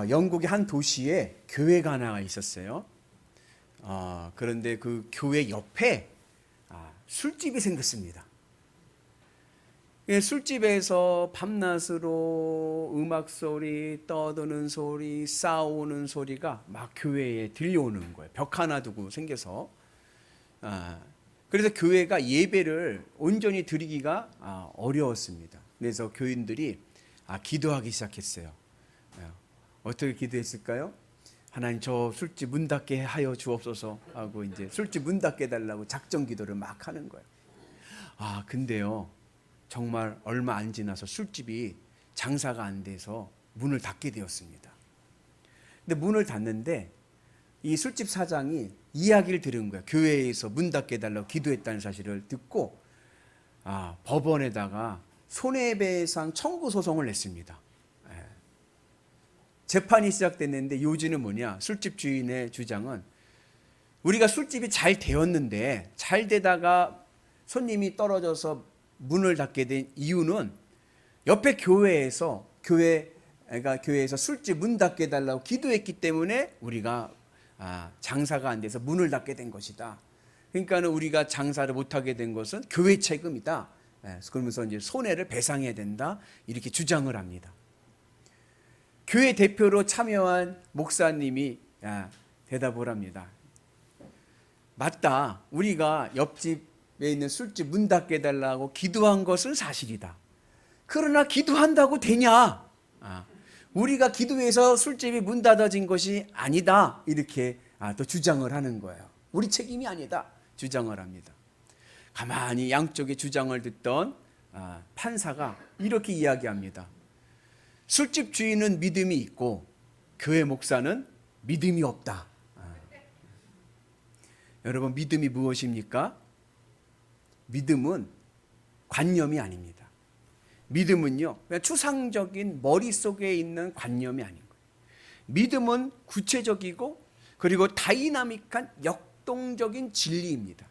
영국의 한 도시에 교회가 하나가 있었어요. 그런데 그 교회 옆에 술집이 생겼습니다. 술집에서 밤낮으로 음악 소리, 떠드는 소리, 싸우는 소리가 막 교회에 들려오는 거예요. 벽 하나 두고 생겨서. 그래서 교회가 예배를 온전히 드리기가 어려웠습니다. 그래서 교인들이 기도하기 시작했어요. 어떻게 기도했을까요? 하나님, 저 술집 문 닫게 하여 주옵소서 하고 이제 술집 문 닫게 달라고 작정 기도를 막 하는 거예요. 근데요, 정말 얼마 안 지나서 술집이 장사가 안 돼서 문을 닫게 되었습니다. 근데 문을 닫는데 이 술집 사장이 이야기를 들은 거예요. 교회에서 문 닫게 해달라고 기도했다는 사실을 듣고 법원에다가 손해배상 청구 소송을 냈습니다. 재판이 시작됐는데 요지는 뭐냐? 술집 주인의 주장은 우리가 술집이 잘 되었는데 잘 되다가 손님이 떨어져서 문을 닫게 된 이유는 옆에 교회에서 술집 문 닫게 해달라고 기도했기 때문에 우리가 장사가 안 돼서 문을 닫게 된 것이다. 그러니까는 우리가 장사를 못하게 된 것은 교회 책임이다. 그러면서 이제 손해를 배상해야 된다. 이렇게 주장을 합니다. 교회 대표로 참여한 목사님이 대답을 합니다. 맞다. 우리가 옆집에 있는 술집 문 닫게 해달라고 기도한 것은 사실이다. 그러나 기도한다고 되냐? 우리가 기도해서 술집이 문 닫아진 것이 아니다. 이렇게 또 주장을 하는 거예요. 우리 책임이 아니다. 주장을 합니다. 가만히 양쪽의 주장을 듣던 판사가 이렇게 이야기합니다. 술집 주인은 믿음이 있고 교회 목사는 믿음이 없다. 여러분, 믿음이 무엇입니까? 믿음은 관념이 아닙니다. 믿음은요, 그냥 추상적인 머릿속에 있는 관념이 아닌 거예요. 믿음은 구체적이고 그리고 다이나믹한 역동적인 진리입니다.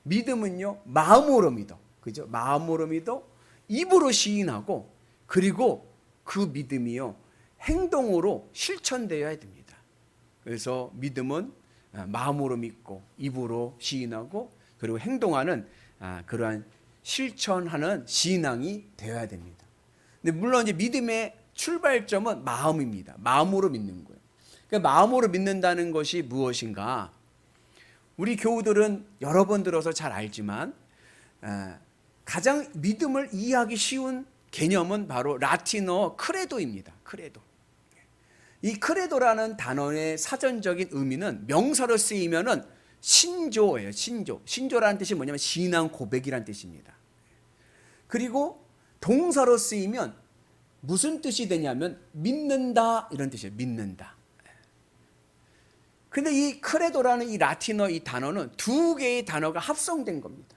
믿음은요, 마음으로 믿어. 그죠? 마음으로 믿어, 입으로 시인하고, 그리고 그 믿음이요, 행동으로 실천되어야 됩니다. 그래서 믿음은 마음으로 믿고, 입으로 시인하고, 그리고 행동하는 그러한 실천하는 신앙이 되어야 됩니다. 근데 물론 이제 믿음의 출발점은 마음입니다. 마음으로 믿는 거예요. 그러니까 마음으로 믿는다는 것이 무엇인가? 우리 교우들은 여러 번 들어서 잘 알지만 가장 믿음을 이해하기 쉬운 개념은 바로 라틴어 크레도입니다. 크레도. 이 크레도라는 단어의 사전적인 의미는 명사로 쓰이면은 신조예요. 신조. 신조라는 뜻이 뭐냐면 신앙 고백이라는 뜻입니다. 그리고 동사로 쓰이면 무슨 뜻이 되냐면 믿는다, 이런 뜻이에요. 믿는다. 근데 이 크레도라는 이 라틴어 이 단어는 두 개의 단어가 합성된 겁니다.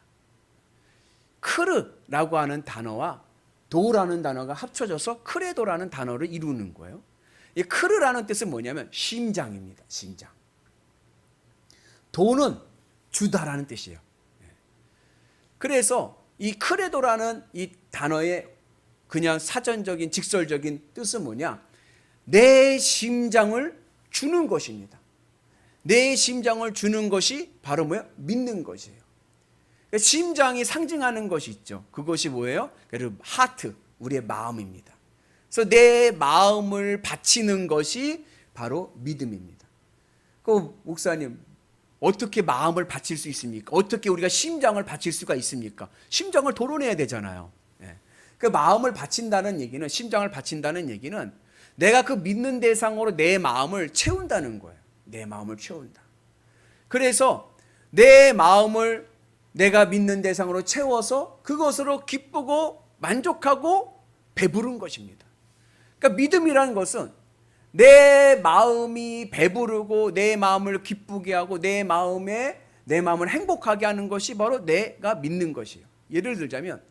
크르라고 하는 단어와 도라는 단어가 합쳐져서 크레도라는 단어를 이루는 거예요. 이 크르라는 뜻은 뭐냐면 심장입니다. 심장. 도는 주다라는 뜻이에요. 그래서 이 크레도라는 이 단어의 그냥 사전적인 직설적인 뜻은 뭐냐? 내 심장을 주는 것입니다. 내 심장을 주는 것이 바로 뭐예요? 믿는 것이에요. 심장이 상징하는 것이 있죠. 그것이 뭐예요? 그리고 하트, 우리의 마음입니다. 그래서 내 마음을 바치는 것이 바로 믿음입니다. 그 목사님, 어떻게 마음을 바칠 수 있습니까? 어떻게 우리가 심장을 바칠 수가 있습니까? 심장을 도려내야 되잖아요. 그 마음을 바친다는 얘기는, 심장을 바친다는 얘기는 내가 그 믿는 대상으로 내 마음을 채운다는 거예요. 내 마음을 채운다. 그래서 내 마음을 내가 믿는 대상으로 채워서 그것으로 기쁘고 만족하고 배부른 것입니다. 그러니까 믿음이라는 것은 내 마음이 배부르고 내 마음을 기쁘게 하고 내 마음을 행복하게 하는 것이 바로 내가 믿는 것이에요. 예를 들자면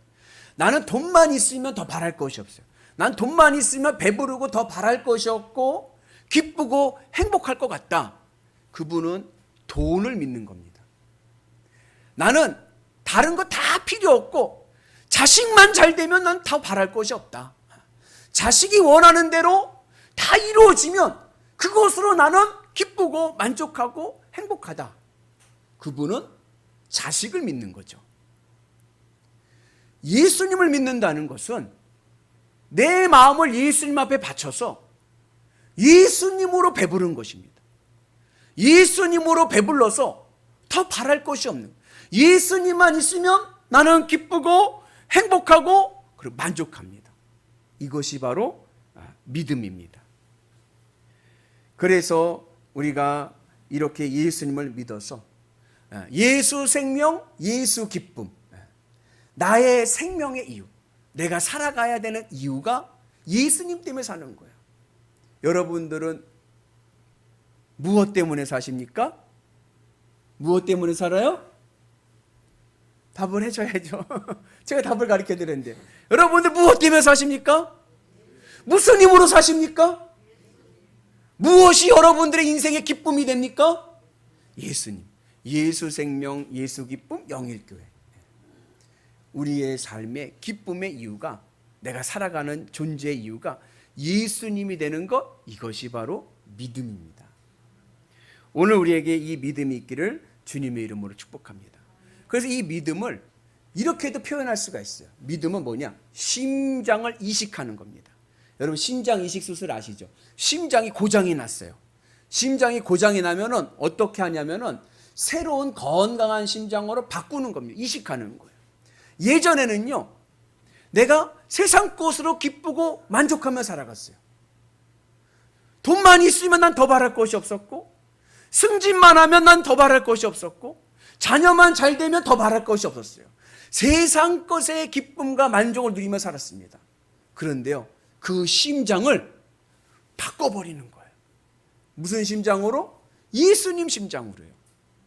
나는 돈만 있으면 더 바랄 것이 없어요. 난 돈만 있으면 배부르고 더 바랄 것이 없고 기쁘고 행복할 것 같다. 그분은 돈을 믿는 겁니다. 나는 다른 거 다 필요 없고 자식만 잘 되면 난 더 바랄 것이 없다. 자식이 원하는 대로 다 이루어지면 그것으로 나는 기쁘고 만족하고 행복하다. 그분은 자식을 믿는 거죠. 예수님을 믿는다는 것은 내 마음을 예수님 앞에 바쳐서 예수님으로 배부른 것입니다. 예수님으로 배불러서 더 바랄 것이 없는, 예수님만 있으면 나는 기쁘고 행복하고 그리고 만족합니다. 이것이 바로 믿음입니다. 그래서 우리가 이렇게 예수님을 믿어서 예수 생명, 예수 기쁨, 나의 생명의 이유, 내가 살아가야 되는 이유가 예수님 때문에 사는 거예요. 여러분들은 무엇 때문에 사십니까? 무엇 때문에 살아요? 답을 해줘야죠. 제가 답을 가르쳐 드렸는데, 여러분들 무엇 때문에 사십니까? 무슨 힘으로 사십니까? 무엇이 여러분들의 인생의 기쁨이 됩니까? 예수님, 예수 생명, 예수 기쁨, 영일교회. 우리의 삶의 기쁨의 이유가, 내가 살아가는 존재의 이유가 예수님이 되는 것, 이것이 바로 믿음입니다. 오늘 우리에게 이 믿음이 있기를 주님의 이름으로 축복합니다. 그래서 이 믿음을 이렇게도 표현할 수가 있어요. 믿음은 뭐냐? 심장을 이식하는 겁니다. 여러분 심장 이식 수술 아시죠? 심장이 고장이 났어요. 심장이 고장이 나면은 어떻게 하냐면은 새로운 건강한 심장으로 바꾸는 겁니다. 이식하는 거예요. 예전에는요, 내가 세상 것으로 기쁘고 만족하며 살아갔어요. 돈만 있으면 난 더 바랄 것이 없었고, 승진만 하면 난 더 바랄 것이 없었고, 자녀만 잘 되면 더 바랄 것이 없었어요. 세상 것의 기쁨과 만족을 누리며 살았습니다. 그런데요, 그 심장을 바꿔버리는 거예요. 무슨 심장으로? 예수님 심장으로요.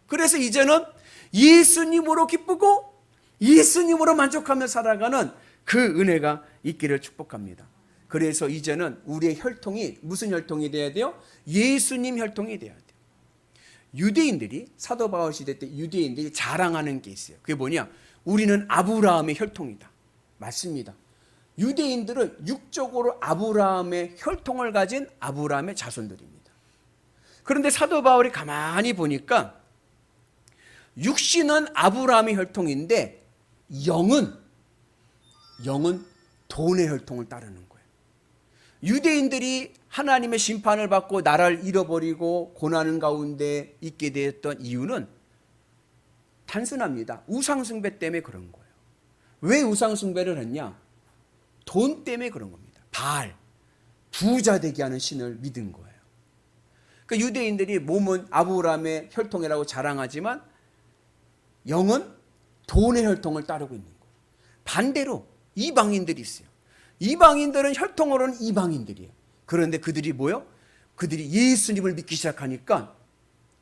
그래서 이제는 예수님으로 기쁘고 예수님으로 만족하며 살아가는 그 은혜가 있기를 축복합니다. 그래서 이제는 우리의 혈통이 무슨 혈통이 돼야 돼요? 예수님 혈통이 돼야 돼요. 유대인들이, 사도 바울 시대 때 유대인들이 자랑하는 게 있어요. 그게 뭐냐? 우리는 아브라함의 혈통이다. 맞습니다. 유대인들은 육적으로 아브라함의 혈통을 가진 아브라함의 자손들입니다. 그런데 사도 바울이 가만히 보니까 육신은 아브라함의 혈통인데 영은 돈의 혈통을 따르는 거예요. 유대인들이 하나님의 심판을 받고 나라를 잃어버리고 고난 가운데 있게 되었던 이유는 단순합니다. 우상숭배 때문에 그런 거예요. 왜 우상숭배를 했냐? 돈 때문에 그런 겁니다. 바알, 부자 되게 하는 신을 믿은 거예요. 그러니까 유대인들이 몸은 아브라함의 혈통이라고 자랑하지만 영은 돈의 혈통을 따르고 있는 거예요. 반대로 이방인들이 있어요. 이방인들은 혈통으로는 이방인들이에요. 그런데 그들이 뭐요? 그들이 예수님을 믿기 시작하니까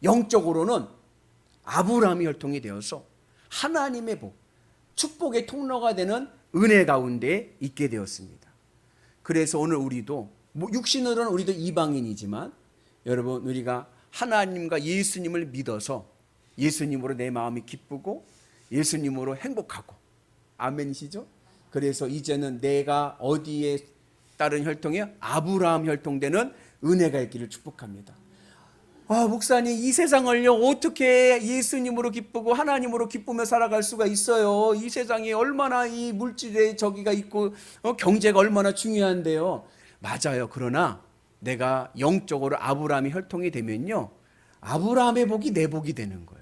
영적으로는 아브라함의 혈통이 되어서 하나님의 복, 축복의 통로가 되는 은혜 가운데 있게 되었습니다. 그래서 오늘 우리도 육신으로는 우리도 이방인이지만 여러분, 우리가 하나님과 예수님을 믿어서 예수님으로 내 마음이 기쁘고 예수님으로 행복하고, 아멘이시죠? 그래서 이제는 내가 어디에 따른 혈통이요? 아브라함 혈통되는 은혜가 있기를 축복합니다. 목사님, 이 세상을요 어떻게 예수님으로 기쁘고 하나님으로 기쁘며 살아갈 수가 있어요? 이 세상에 얼마나 이 물질의 저기가 있고 경제가 얼마나 중요한데요. 맞아요. 그러나 내가 영적으로 아브라함의 혈통이 되면요, 아브라함의 복이 내 복이 되는 거예요.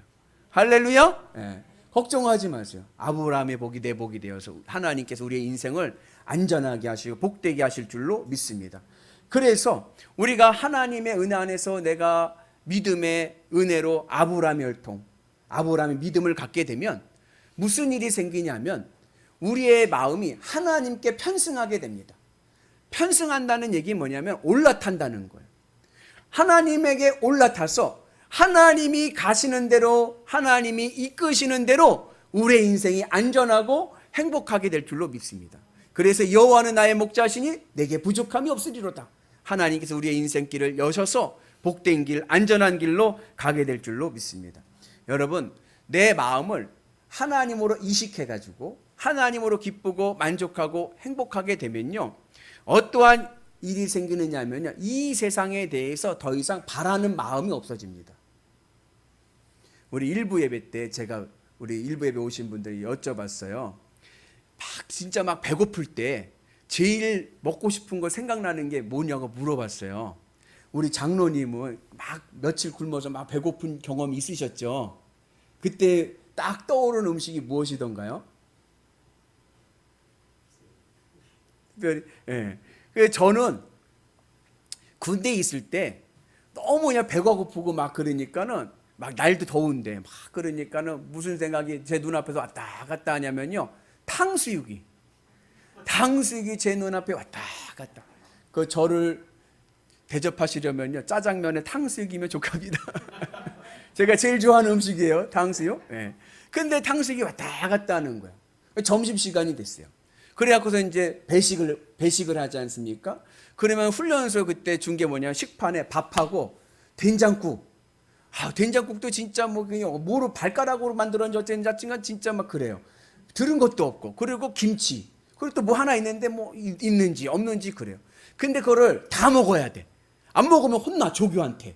할렐루야. 네. 걱정하지 마세요. 아브라함의 복이 내 복이 되어서 하나님께서 우리의 인생을 안전하게 하시고 복되게 하실 줄로 믿습니다. 그래서 우리가 하나님의 은혜 안에서 내가 믿음의 은혜로 아브라함의 혈통, 아브라함의 믿음을 갖게 되면 무슨 일이 생기냐면 우리의 마음이 하나님께 편승하게 됩니다. 편승한다는 얘기 뭐냐면 올라탄다는 거예요. 하나님에게 올라타서 하나님이 가시는 대로, 하나님이 이끄시는 대로 우리의 인생이 안전하고 행복하게 될 줄로 믿습니다. 그래서 여호와는 나의 목자시니 내게 부족함이 없으리로다. 하나님께서 우리의 인생길을 여셔서 복된 길, 안전한 길로 가게 될 줄로 믿습니다. 여러분, 내 마음을 하나님으로 이식해가지고 하나님으로 기쁘고 만족하고 행복하게 되면요, 어떠한 일이 생기느냐면요, 이 세상에 대해서 더 이상 바라는 마음이 없어집니다. 우리 일부 예배 때 제가 우리 일부 예배 오신 분들이 여쭤봤어요. 막 진짜 막 배고플 때 제일 먹고 싶은 거 생각나는 게 뭐냐고 물어봤어요. 우리 장로님은 막 며칠 굶어서 막 배고픈 경험이 있으셨죠? 그때 딱 떠오르는 음식이 무엇이던가요? 특별히, 예. 그래서 저는 군대에 있을 때 너무 그냥 배가 고프고 막 그러니까는 막 날도 더운데 막 그러니까는 무슨 생각이 제 눈앞에서 왔다 갔다 하냐면요, 탕수육이 제 눈앞에 왔다 갔다. 그 저를 대접하시려면요, 짜장면에 탕수육이면 족합니다. 제가 제일 좋아하는 음식이에요, 탕수육. 예. 근데 탕수육이 왔다 갔다 하는 거예요. 점심 시간이 됐어요. 그래갖고서 이제 배식을 하지 않습니까? 그러면 훈련소 그때 준 게 뭐냐, 식판에 밥하고 된장국. 된장국도 진짜 뭐 그냥 뭐로 발가락으로 만들었는지 어쩐지 진짜 막 그래요. 들은 것도 없고, 그리고 김치, 그리고 또 뭐 하나 있는데 뭐 있는지 없는지 그래요. 근데 그거를 다 먹어야 돼. 안 먹으면 혼나, 조교한테.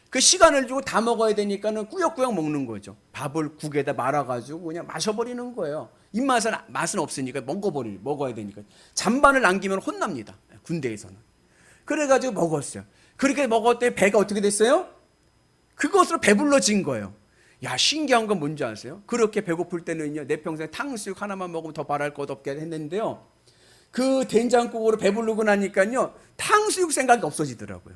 그 시간을 주고 다 먹어야 되니까는 꾸역꾸역 먹는 거죠. 밥을 국에다 말아가지고 그냥 마셔버리는 거예요. 맛은 없으니까 먹어야 되니까. 잔반을 남기면 혼납니다, 군대에서는. 그래가지고 먹었어요. 그렇게 먹었더니 배가 어떻게 됐어요? 그것으로 배불러진 거예요. 야, 신기한 건 뭔지 아세요? 그렇게 배고플 때는요, 내 평생 탕수육 하나만 먹으면 더 바랄 것 없게 했는데요, 그 된장국으로 배부르고 나니까요, 탕수육 생각이 없어지더라고요.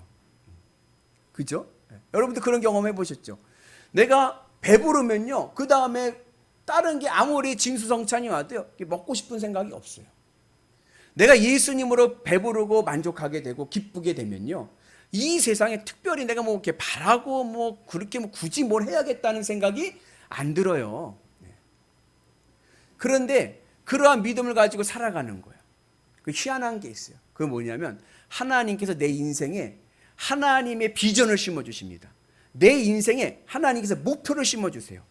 그죠? 여러분들 그런 경험 해보셨죠? 내가 배부르면요, 그 다음에 다른 게 아무리 진수성찬이 와도요, 먹고 싶은 생각이 없어요. 내가 예수님으로 배부르고 만족하게 되고 기쁘게 되면요, 이 세상에 특별히 내가 뭐 이렇게 바라고 뭐 그렇게 뭐 굳이 뭘 해야겠다는 생각이 안 들어요. 그런데 그러한 믿음을 가지고 살아가는 거예요. 그 희한한 게 있어요. 그게 뭐냐면, 하나님께서 내 인생에 하나님의 비전을 심어주십니다. 내 인생에 하나님께서 목표를 심어주세요.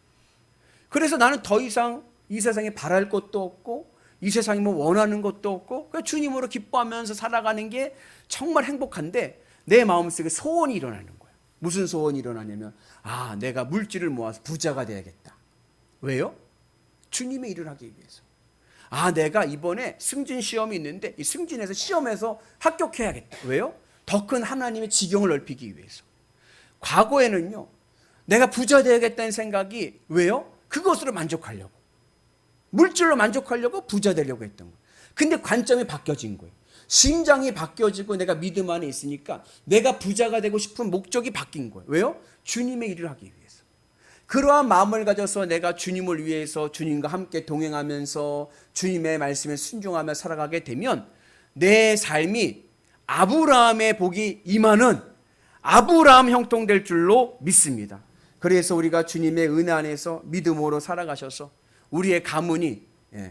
그래서 나는 더 이상 이 세상에 바랄 것도 없고, 이 세상에 뭐 원하는 것도 없고, 그냥 주님으로 기뻐하면서 살아가는 게 정말 행복한데, 내 마음속에 소원이 일어나는 거예요. 무슨 소원이 일어나냐면, 내가 물질을 모아서 부자가 돼야겠다. 왜요? 주님의 일을 하기 위해서. 내가 이번에 승진 시험이 있는데 이 승진해서 시험에서 합격해야겠다. 왜요? 더 큰 하나님의 지경을 넓히기 위해서. 과거에는요, 내가 부자 되야겠다는 생각이 왜요? 그것으로 만족하려고, 물질로 만족하려고 부자 되려고 했던 거예요. 근데 관점이 바뀌어진 거예요. 심장이 바뀌어지고 내가 믿음 안에 있으니까 내가 부자가 되고 싶은 목적이 바뀐 거예요. 왜요? 주님의 일을 하기 위해서. 그러한 마음을 가져서 내가 주님을 위해서 주님과 함께 동행하면서 주님의 말씀에 순종하며 살아가게 되면 내 삶이 아브라함의 복이 임하는 아브라함 형통될 줄로 믿습니다. 그래서 우리가 주님의 은혜 안에서 믿음으로 살아가셔서 우리의 가문이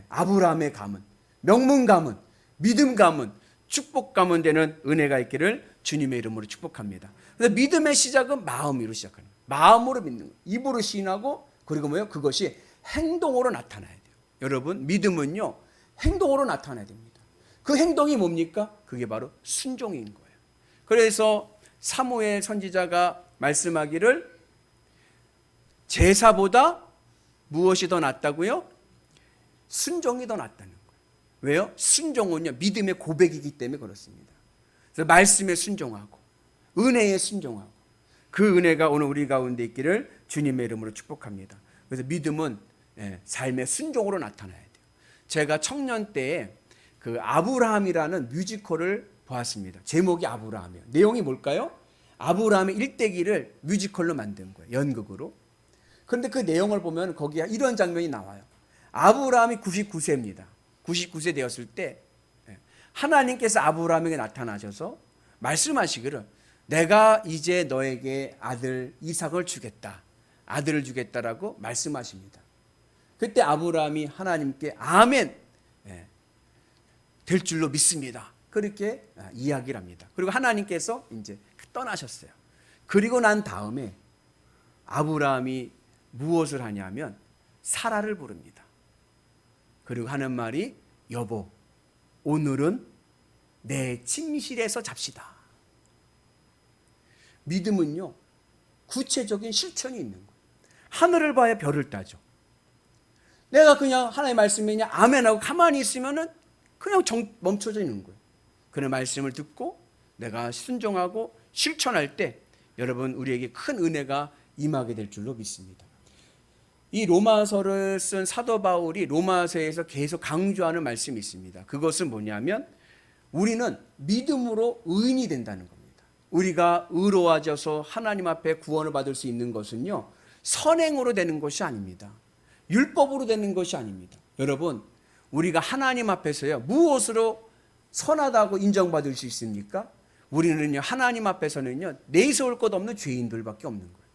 아브라함의 가문, 명문 가문, 믿음 가문, 축복 가문 되는 은혜가 있기를 주님의 이름으로 축복합니다. 그래서 믿음의 시작은 마음으로 시작하는 거예요. 마음으로 믿는 거예요. 입으로 시인하고, 그리고 뭐예요? 그것이 행동으로 나타나야 돼요. 여러분, 믿음은요, 행동으로 나타나야 됩니다. 그 행동이 뭡니까? 그게 바로 순종인 거예요. 그래서 사무엘 선지자가 말씀하기를 제사보다 무엇이 더 낫다고요? 순종이 더 낫다는 거예요. 왜요? 순종은요, 믿음의 고백이기 때문에 그렇습니다. 그래서 말씀에 순종하고 은혜에 순종하고, 그 은혜가 오늘 우리 가운데 있기를 주님의 이름으로 축복합니다. 그래서 믿음은 삶의 순종으로 나타나야 돼요. 제가 청년 때에 그 아브라함이라는 뮤지컬을 보았습니다. 제목이 아브라함이에요. 내용이 뭘까요? 아브라함의 일대기를 뮤지컬로 만든 거예요, 연극으로. 그런데 그 내용을 보면 거기에 이런 장면이 나와요. 아브라함이 99세입니다. 99세 되었을 때 하나님께서 아브라함에게 나타나셔서 말씀하시기를 내가 이제 너에게 아들 이삭을 주겠다, 아들을 주겠다라고 말씀하십니다. 그때 아브라함이 하나님께 아멘, 될 줄로 믿습니다, 그렇게 이야기를 합니다. 그리고 하나님께서 이제 떠나셨어요. 그리고 난 다음에 아브라함이 무엇을 하냐면 사라를 부릅니다. 그리고 하는 말이 여보, 오늘은 내 침실에서 잡시다. 믿음은요, 구체적인 실천이 있는 거예요. 하늘을 봐야 별을 따죠. 내가 그냥 하나님의 말씀에 그냥 아멘하고 가만히 있으면은 그냥 멈춰져 있는 거예요. 그의 말씀을 듣고 내가 순종하고 실천할 때 여러분 우리에게 큰 은혜가 임하게 될 줄로 믿습니다. 이 로마서를 쓴 사도 바울이 로마서에서 계속 강조하는 말씀이 있습니다. 그것은 뭐냐면 우리는 믿음으로 의인이 된다는 겁니다. 우리가 의로워져서 하나님 앞에 구원을 받을 수 있는 것은요, 선행으로 되는 것이 아닙니다. 율법으로 되는 것이 아닙니다. 여러분, 우리가 하나님 앞에서요, 무엇으로 선하다고 인정받을 수 있습니까? 우리는요, 하나님 앞에서는요, 내세울 것 없는 죄인들밖에 없는 거예요.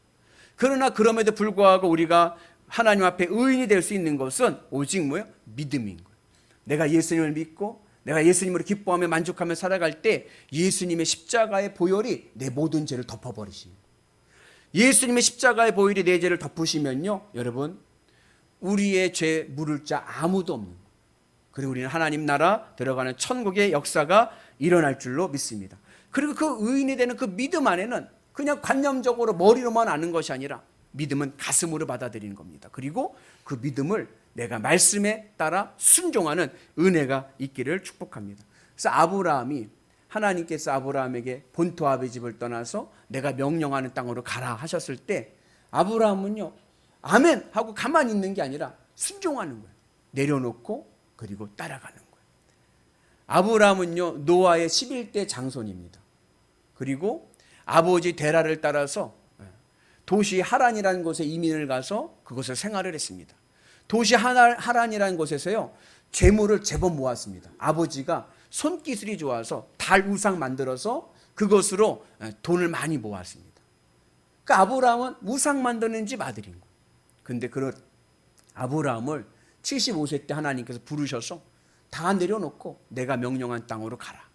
그러나 그럼에도 불구하고 우리가 하나님 앞에 의인이 될 수 있는 것은 오직 뭐예요? 믿음인 거예요. 내가 예수님을 믿고 내가 예수님으로 기뻐하며 만족하며 살아갈 때 예수님의 십자가의 보혈이 내 모든 죄를 덮어버리시는 거예요. 예수님의 십자가의 보혈이 내 죄를 덮으시면요, 여러분, 우리의 죄 물을 자 아무도 없는 거예요. 그리고 우리는 하나님 나라 들어가는 천국의 역사가 일어날 줄로 믿습니다. 그리고 그 의인이 되는 그 믿음 안에는 그냥 관념적으로 머리로만 아는 것이 아니라 믿음은 가슴으로 받아들이는 겁니다. 그리고 그 믿음을 내가 말씀에 따라 순종하는 은혜가 있기를 축복합니다. 그래서 아브라함이 하나님께서 아브라함에게 본토 아비 집을 떠나서 내가 명령하는 땅으로 가라 하셨을 때 아브라함은요, 아멘 하고 가만히 있는 게 아니라 순종하는 거예요. 내려놓고 그리고 따라가는 거예요. 아브라함은요, 노아의 11대 장손입니다. 그리고 아버지 데라를 따라서 도시 하란이라는 곳에 이민을 가서 그곳에 생활을 했습니다. 도시 하란이라는 곳에서요, 재물을 제법 모았습니다. 아버지가 손기술이 좋아서 달 우상 만들어서 그것으로 돈을 많이 모았습니다. 그러니까 아브라함은 우상 만드는 집 아들인 거예요. 근데 그런 아브라함을 75세 때 하나님께서 부르셔서 다 내려놓고 내가 명령한 땅으로 가라.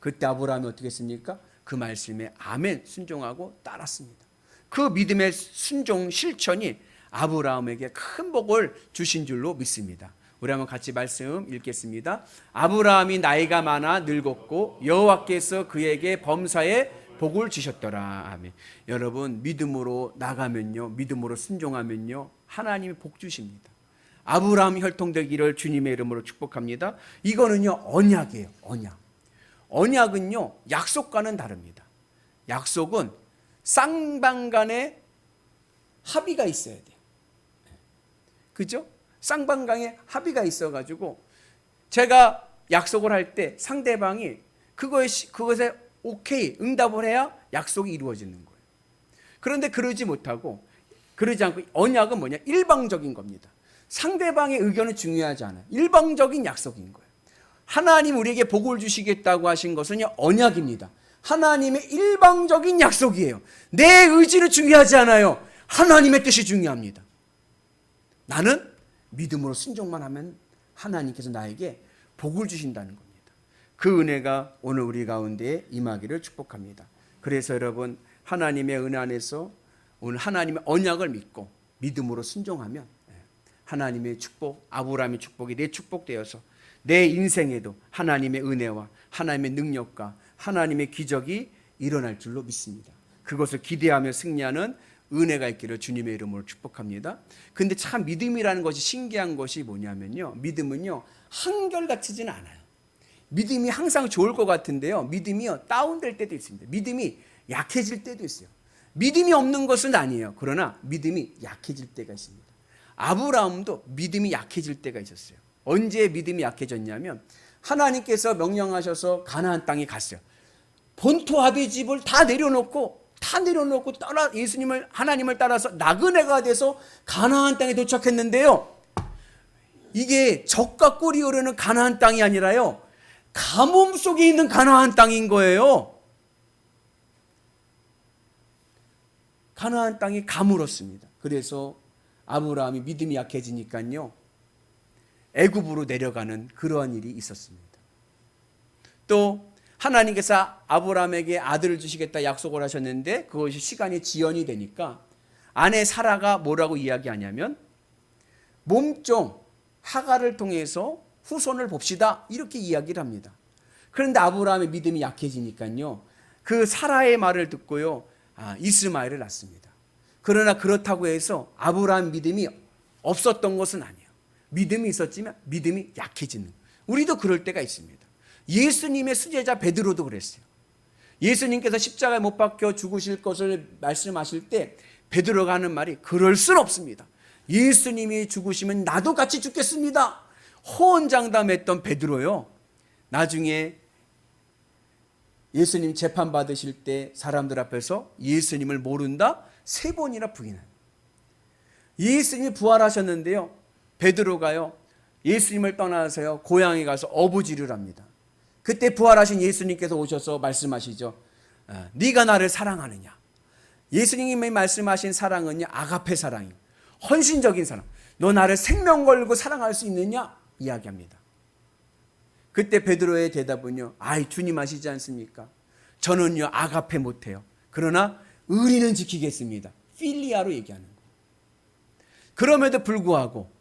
그때 아브라함이 어떻게 했습니까? 그 말씀에 아멘 순종하고 따랐습니다. 그 믿음의 순종 실천이 아브라함에게 큰 복을 주신 줄로 믿습니다. 우리 한번 같이 말씀 읽겠습니다. 아브라함이 나이가 많아 늙었고 여호와께서 그에게 범사에 복을 주셨더라. 아멘. 여러분, 믿음으로 나가면요, 믿음으로 순종하면요, 하나님이 복 주십니다. 아브라함 혈통되기를 주님의 이름으로 축복합니다. 이거는요, 언약이에요. 언약. 언약은요, 약속과는 다릅니다. 약속은 쌍방간에 합의가 있어야 돼요. 그죠? 쌍방간에 합의가 있어가지고 제가 약속을 할 때 상대방이 그것에 오케이 응답을 해야 약속이 이루어지는 거예요. 그런데 그러지 못하고 그러지 않고 언약은 뭐냐? 일방적인 겁니다. 상대방의 의견은 중요하지 않아요. 일방적인 약속인 거예요. 하나님 우리에게 복을 주시겠다고 하신 것은요, 언약입니다. 하나님의 일방적인 약속이에요. 내 의지는 중요하지 않아요. 하나님의 뜻이 중요합니다. 나는 믿음으로 순종만 하면 하나님께서 나에게 복을 주신다는 겁니다. 그 은혜가 오늘 우리 가운데 임하기를 축복합니다. 그래서 여러분, 하나님의 은혜 안에서 오늘 하나님의 언약을 믿고 믿음으로 순종하면 하나님의 축복, 아브라함의 축복이 내 축복되어서 내 인생에도 하나님의 은혜와 하나님의 능력과 하나님의 기적이 일어날 줄로 믿습니다. 그것을 기대하며 승리하는 은혜가 있기를 주님의 이름으로 축복합니다. 근데 참 믿음이라는 것이 신기한 것이 뭐냐면요, 믿음은요, 한결같지는 않아요. 믿음이 항상 좋을 것 같은데요, 믿음이요, 다운될 때도 있습니다. 믿음이 약해질 때도 있어요. 믿음이 없는 것은 아니에요. 그러나 믿음이 약해질 때가 있습니다. 아브라함도 믿음이 약해질 때가 있었어요. 언제 믿음이 약해졌냐면 하나님께서 명령하셔서 가나안 땅에 갔어요. 본토 아비 집을 다 내려놓고 따라 예수님을 하나님을 따라서 나그네가 돼서 가나안 땅에 도착했는데요, 이게 젖과 꿀이 흐르는 가나안 땅이 아니라요, 가뭄 속에 있는 가나안 땅인 거예요. 가나안 땅이 가물었습니다. 그래서 아브라함이 믿음이 약해지니까요, 애굽으로 내려가는 그러한 일이 있었습니다. 또 하나님께서 아브라함에게 아들을 주시겠다 약속을 하셨는데 그것이 시간이 지연이 되니까 아내 사라가 뭐라고 이야기하냐면 몸종 하갈을 통해서 후손을 봅시다, 이렇게 이야기를 합니다. 그런데 아브라함의 믿음이 약해지니까요, 그 사라의 말을 듣고요, 이스마엘을 낳습니다. 그러나 그렇다고 해서 아브라함 믿음이 없었던 것은 아니에요. 믿음이 있었지만 믿음이 약해지는 거예요. 우리도 그럴 때가 있습니다. 예수님의 수제자 베드로도 그랬어요. 예수님께서 십자가에 못 박혀 죽으실 것을 말씀하실 때 베드로가 하는 말이 그럴 순 없습니다. 예수님이 죽으시면 나도 같이 죽겠습니다. 호언장담했던 베드로요, 나중에 예수님 재판 받으실 때 사람들 앞에서 예수님을 모른다 3번이나 부인해요. 예수님이 부활하셨는데요, 베드로가요 예수님을 떠나서요 고향에 가서 어부지를 합니다. 그때 부활하신 예수님께서 오셔서 말씀하시죠. 네가 나를 사랑하느냐. 예수님이 말씀하신 사랑은요, 아가페 사랑이에요. 헌신적인 사랑. 너 나를 생명 걸고 사랑할 수 있느냐 이야기합니다. 그때 베드로의 대답은요, 아이 주님 아시지 않습니까? 저는요 아가페 못해요. 그러나 의리는 지키겠습니다. 필리아로 얘기하는 거예요. 그럼에도 불구하고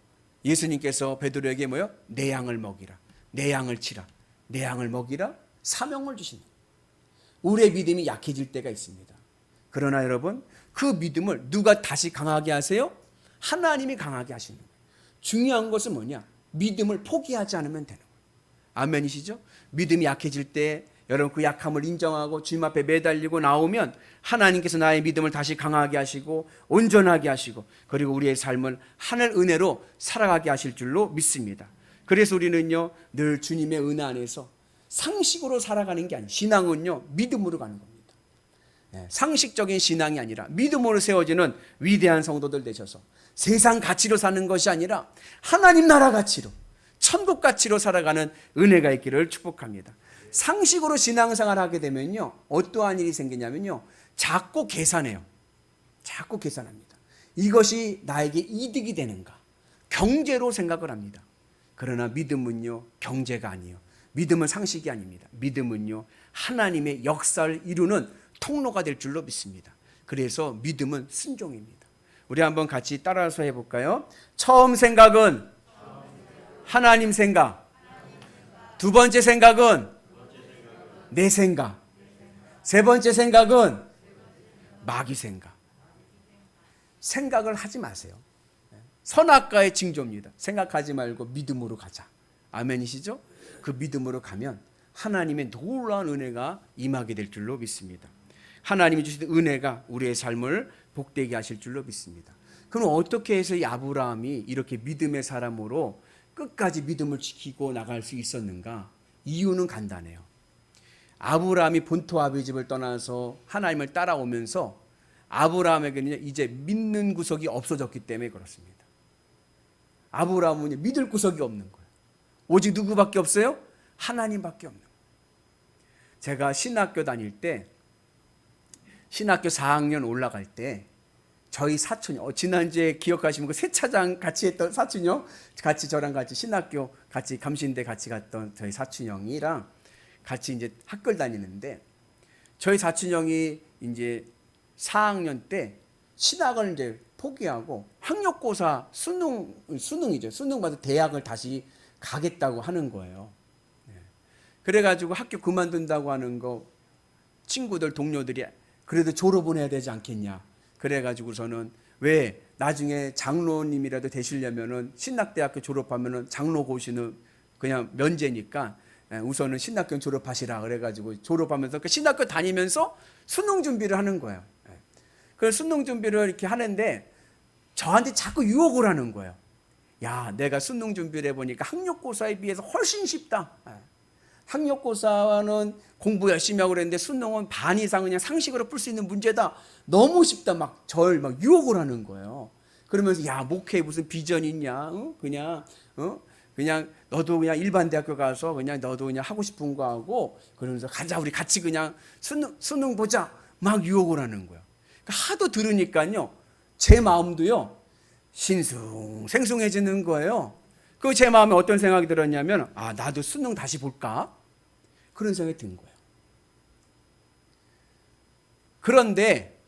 예수님께서 베드로에게 뭐요? 내 양을 먹이라, 내 양을 치라, 내 양을 먹이라 사명을 주시는 거예요. 우리의 믿음이 약해질 때가 있습니다. 그러나 여러분, 그 믿음을 누가 다시 강하게 하세요? 하나님이 강하게 하시는 거예요. 중요한 것은 뭐냐? 믿음을 포기하지 않으면 되는 거예요. 아멘이시죠? 믿음이 약해질 때 여러분 그 약함을 인정하고 주님 앞에 매달리고 나오면 하나님께서 나의 믿음을 다시 강하게 하시고 온전하게 하시고 그리고 우리의 삶을 하늘 은혜로 살아가게 하실 줄로 믿습니다. 그래서 우리는요 늘 주님의 은혜 안에서 상식으로 살아가는 게 아니에요. 신앙은요 믿음으로 가는 겁니다. 상식적인 신앙이 아니라 믿음으로 세워지는 위대한 성도들 되셔서 세상 가치로 사는 것이 아니라 하나님 나라 가치로, 천국 가치로 살아가는 은혜가 있기를 축복합니다. 상식으로 신앙생활을 하게 되면요 어떠한 일이 생기냐면요 자꾸 계산해요. 자꾸 계산합니다. 이것이 나에게 이득이 되는가, 경제로 생각을 합니다. 그러나 믿음은요 경제가 아니에요. 믿음은 상식이 아닙니다. 믿음은요 하나님의 역사를 이루는 통로가 될 줄로 믿습니다. 그래서 믿음은 순종입니다. 우리 한번 같이 따라서 해볼까요? 처음 생각은 하나님 생각, 두 번째 생각은 내 생각, 세 번째 생각은 마귀 생각. 생각을 하지 마세요. 선악과의 징조입니다. 생각하지 말고 믿음으로 가자. 아멘이시죠? 그 믿음으로 가면 하나님의 놀라운 은혜가 임하게 될 줄로 믿습니다. 하나님이 주신 은혜가 우리의 삶을 복되게 하실 줄로 믿습니다. 그럼 어떻게 해서 이 아브라함이 이렇게 믿음의 사람으로 끝까지 믿음을 지키고 나갈 수 있었는가? 이유는 간단해요. 아브라함이 본토 아비 집을 떠나서 하나님을 따라오면서 아브라함에게는 이제 믿는 구석이 없어졌기 때문에 그렇습니다. 아브라함은 믿을 구석이 없는 거예요. 오직 누구밖에 없어요? 하나님밖에 없는 거예요. 제가 신학교 다닐 때, 신학교 4학년 올라갈 때 저희 사촌이 지난주에 기억하시면 그 세차장 같이 했던 사촌이요, 같이 저랑 같이 신학교 같이 감신대 같이 갔던 저희 사촌 형이랑 같이 이제 학교를 다니는데 저희 사촌 형이 이제 4학년 때 신학을 이제 포기하고 학력고사 수능이죠. 수능 봐서 대학을 다시 가겠다고 하는 거예요. 그래가지고 학교 그만둔다고 하는 거 친구들 동료들이 그래도 졸업은 해야 되지 않겠냐. 그래가지고서는 왜 나중에 장로님이라도 되시려면은 신학대학교 졸업하면은 장로 고시는 그냥 면제니까 우선은 신학교 졸업하시라. 그래가지고 졸업하면서 그 신학교 다니면서 수능 준비를 하는 거예요. 그 수능 준비를 이렇게 하는데 저한테 자꾸 유혹을 하는 거예요. 야, 내가 수능 준비를 해보니까 학력고사에 비해서 훨씬 쉽다. 학력고사는 공부 열심히 하고 그랬는데 수능은 반 이상 그냥 상식으로 풀 수 있는 문제다. 너무 쉽다. 막 유혹을 하는 거예요. 그러면서 야, 목회에 무슨 비전이 있냐? 그냥 너도 그냥 일반 대학교 가서 그냥 너도 그냥 하고 싶은 거 하고 그러면서 가자, 우리 같이 그냥 수능 보자. 막 유혹을 하는 거예요. 그러니까 하도 들으니까요, 제 마음도요 신숭생숭해지는 거예요. 그 제 마음에 어떤 생각이 들었냐면, 아, 나도 수능 다시 볼까? 그런 생각이 든 거예요. 그런데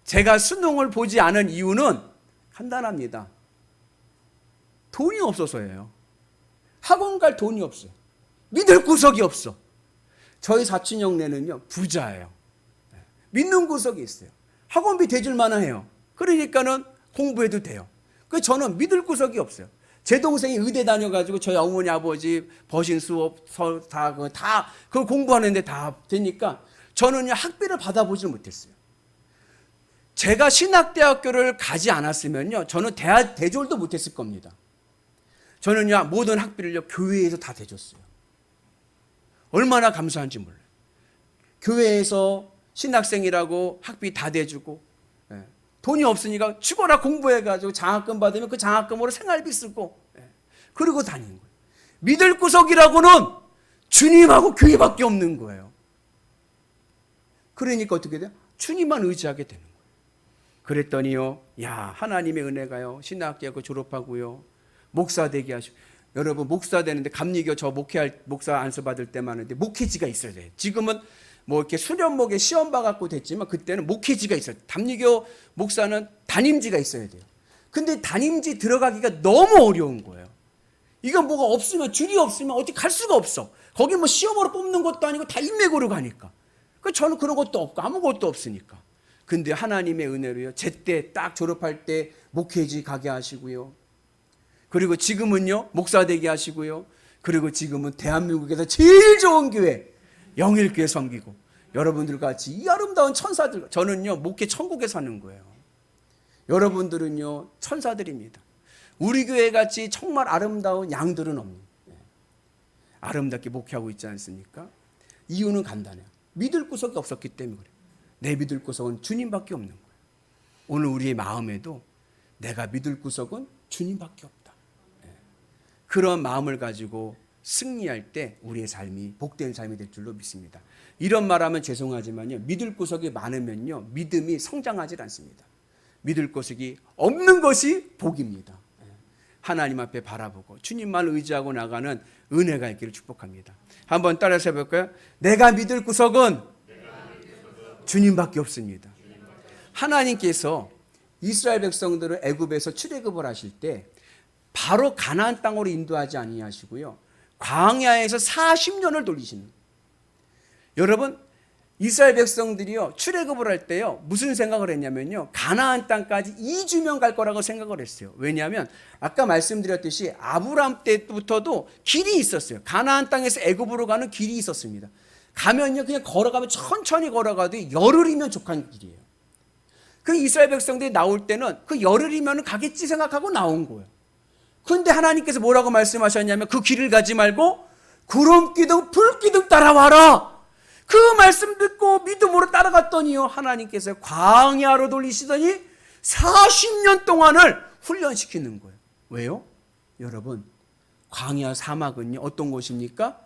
제가 수능을 보지 않은 이유는 간단합니다. 돈이 없어서예요. 학원 갈 돈이 없어요. 믿을 구석이 없어. 저희 사촌 형네는요 부자예요. 믿는 구석이 있어요. 학원비 대줄 만해요. 그러니까는 공부해도 돼요. 그 저는 믿을 구석이 없어요. 제 동생이 의대 다녀가지고 저희 어머니 아버지 버신 수업 다그 공부하는데 다 되니까 저는요 학비를 받아보질 못했어요. 제가 신학대학교를 가지 않았으면요 저는 대졸도 못했을 겁니다. 저는요 모든 학비를요 교회에서 다 대줬어요. 얼마나 감사한지 몰라요. 교회에서 신학생이라고 학비 다 대주고, 돈이 없으니까 죽어라 공부해가지고 장학금 받으면 그 장학금으로 생활비 쓰고, 그러고 다니는 거예요. 믿을 구석이라고는 주님하고 교회밖에 없는 거예요. 그러니까 어떻게 돼요? 주님만 의지하게 되는 거예요. 그랬더니요, 야 하나님의 은혜가요 신학대학교 졸업하고요 목사 되게 하시고, 여러분 목사 되는데 감리교 저 목사 안수 받을 때 많은데 목회지가 있어야 돼요. 지금은 뭐 이렇게 수련목에 시험 봐갖고 됐지만 그때는 목회지가 있어요. 감리교 목사는 담임지가 있어야 돼요. 근데 담임지 들어가기가 너무 어려운 거예요. 이건 뭐가 없으면, 줄이 없으면 어떻게 갈 수가 없어. 거기 뭐 시험으로 뽑는 것도 아니고 다 인맥으로 가니까. 그 저는 그런 것도 없고 아무것도 없으니까. 근데 하나님의 은혜로요 제때 딱 졸업할 때 목회지 가게 하시고요, 그리고 지금은요 목사 되게 하시고요, 그리고 지금은 대한민국에서 제일 좋은 교회 영일교회 섬기고, 여러분들 같이 이 아름다운 천사들, 저는요 목회 천국에 사는 거예요. 여러분들은요 천사들입니다. 우리 교회 같이 정말 아름다운 양들은 없는, 아름답게 목회하고 있지 않습니까? 이유는 간단해요. 믿을 구석이 없었기 때문에 그래요. 내 믿을 구석은 주님밖에 없는 거예요. 오늘 우리의 마음에도 내가 믿을 구석은 주님밖에 없다. 그런 마음을 가지고 승리할 때 우리의 삶이 복된 삶이 될 줄로 믿습니다. 이런 말하면 죄송하지만요, 믿을 구석이 많으면요 믿음이 성장하지 않습니다. 믿을 구석이 없는 것이 복입니다. 하나님 앞에 바라보고 주님만 의지하고 나가는 은혜가 있기를 축복합니다. 한번 따라서 해볼까요? 내가 믿을 구석은 주님밖에 없습니다. 하나님께서 이스라엘 백성들을 애굽에서 출애굽을 하실 때 바로 가나안 땅으로 인도하지 아니하시고요, 광야에서 40년을 돌리시는 거예요. 여러분, 이스라엘 백성들이요 출애굽을 할 때요 무슨 생각을 했냐면요, 가나안 땅까지 2주면 갈 거라고 생각을 했어요. 왜냐하면 아까 말씀드렸듯이 아브라함 때부터도 길이 있었어요. 가나안 땅에서 애굽으로 가는 길이 있었습니다. 가면요 그냥 걸어가면 천천히 걸어가도 열흘이면 족한 길이에요. 그 이스라엘 백성들이 나올 때는 그 열흘이면 가겠지 생각하고 나온 거예요. 그런데 하나님께서 뭐라고 말씀하셨냐면 그 길을 가지 말고 구름 기둥 불 기둥 따라와라. 그 말씀 듣고 믿음으로 따라갔더니요 하나님께서 광야로 돌리시더니 40년 동안을 훈련시키는 거예요. 왜요? 여러분, 광야 사막은요 어떤 곳입니까?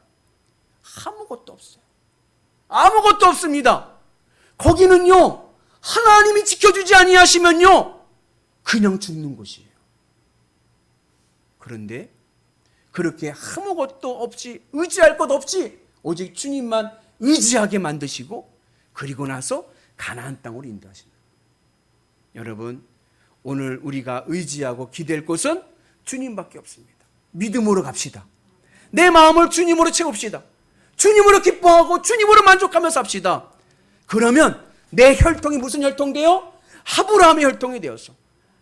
아무것도 없어요. 아무것도 없습니다. 거기는요 하나님이 지켜주지 아니하시면요 그냥 죽는 곳이에요. 그런데 그렇게 아무것도 없이, 의지할 것 없이 오직 주님만 의지하게 만드시고, 그리고 나서 가나안 땅으로 인도하시는 거예요. 여러분, 오늘 우리가 의지하고 기댈 곳은 주님밖에 없습니다. 믿음으로 갑시다. 내 마음을 주님으로 채웁시다. 주님으로 기뻐하고 주님으로 만족하며 삽시다. 그러면 내 혈통이 무슨 혈통돼요? 아브라함의 혈통이 되어서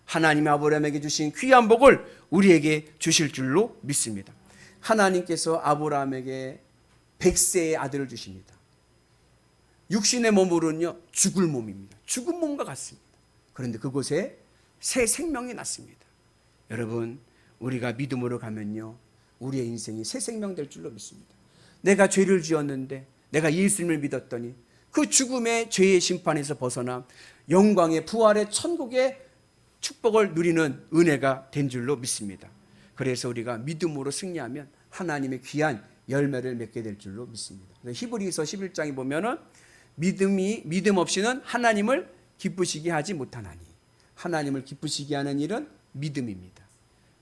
하나님이 아브라함에게 주신 귀한 복을 우리에게 주실 줄로 믿습니다. 하나님께서 아브라함에게 100세의 아들을 주십니다. 육신의 몸으로는요 죽을 몸입니다. 죽은 몸과 같습니다. 그런데 그곳에 새 생명이 났습니다. 여러분, 우리가 믿음으로 가면요 우리의 인생이 새 생명 될 줄로 믿습니다. 내가 죄를 지었는데 내가 예수님을 믿었더니 그 죽음의 죄의 심판에서 벗어나 영광의 부활의 천국의 축복을 누리는 은혜가 된 줄로 믿습니다. 그래서 우리가 믿음으로 승리하면 하나님의 귀한 열매를 맺게 될 줄로 믿습니다. 히브리서 11장에 보면은 믿음 없이는 하나님을 기쁘시게 하지 못하나니, 하나님을 기쁘시게 하는 일은 믿음입니다.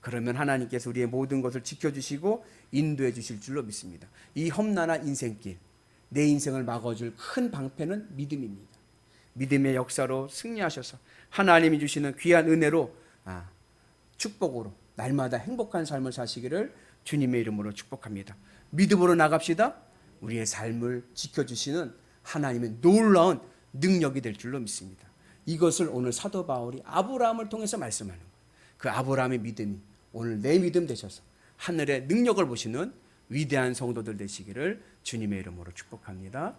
그러면 하나님께서 우리의 모든 것을 지켜주시고 인도해 주실 줄로 믿습니다. 이 험난한 인생길, 내 인생을 막아줄 큰 방패는 믿음입니다. 믿음의 역사로 승리하셔서 하나님이 주시는 귀한 은혜로 축복으로 날마다 행복한 삶을 사시기를 주님의 이름으로 축복합니다. 믿음으로 나갑시다. 우리의 삶을 지켜주시는 하나님의 놀라운 능력이 될 줄로 믿습니다. 이것을 오늘 사도 바울이 아브라함을 통해서 말씀하는 거예요. 그 아브라함의 믿음이 오늘 내 믿음 되셔서 하늘의 능력을 보시는 위대한 성도들 되시기를 주님의 이름으로 축복합니다.